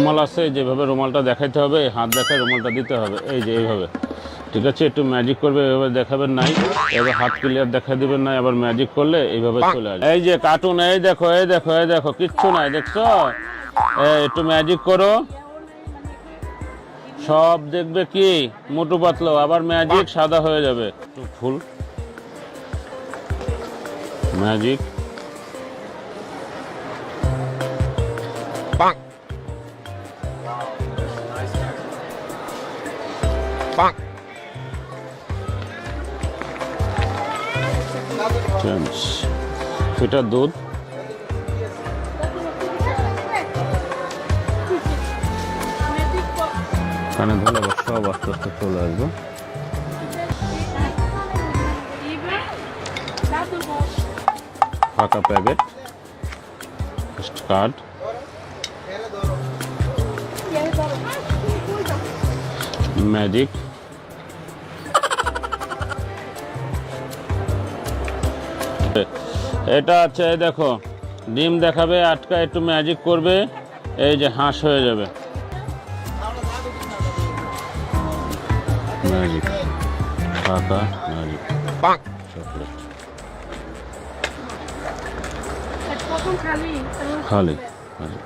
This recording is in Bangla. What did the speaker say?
রুমাল আছে, যেভাবে রুমালটা দেখাইতে হবে, হাত দেখায় রুমালটা দিতে হবে, এই যে এইভাবে। ঠিক আছে, একটু ম্যাজিক করবে, এভাবে দেখাবেন নাই, এবার হাত ক্লিয়ার দেখা দিবেন নাই, আবার ম্যাজিক করলে এইভাবে চলে আসবে। এই যে কার্টুন, এই দেখো এই দেখো এই দেখো, কিচ্ছু নাই, দেখছো? একটু ম্যাজিক করো, সব দেখবে কি মোটু পাতলো, আবার ম্যাজিক সাদা হয়ে যাবে। একটু ফুল ম্যাজিক, এটা দুধ, কানে ধরে সব আস্তে আস্তে চলে আসবে। ফাঁকা প্যাকেট, কার্ড, ম্যাজিক, এটা আছে দেখো, ডিম দেখাবে, আটকা একটু ম্যাজিক করবে, এই যে হাঁস হয়ে যাবে। ম্যাজিক, ফাঁকা ম্যাজিক, চকলেট, খালি ম্যাজিক।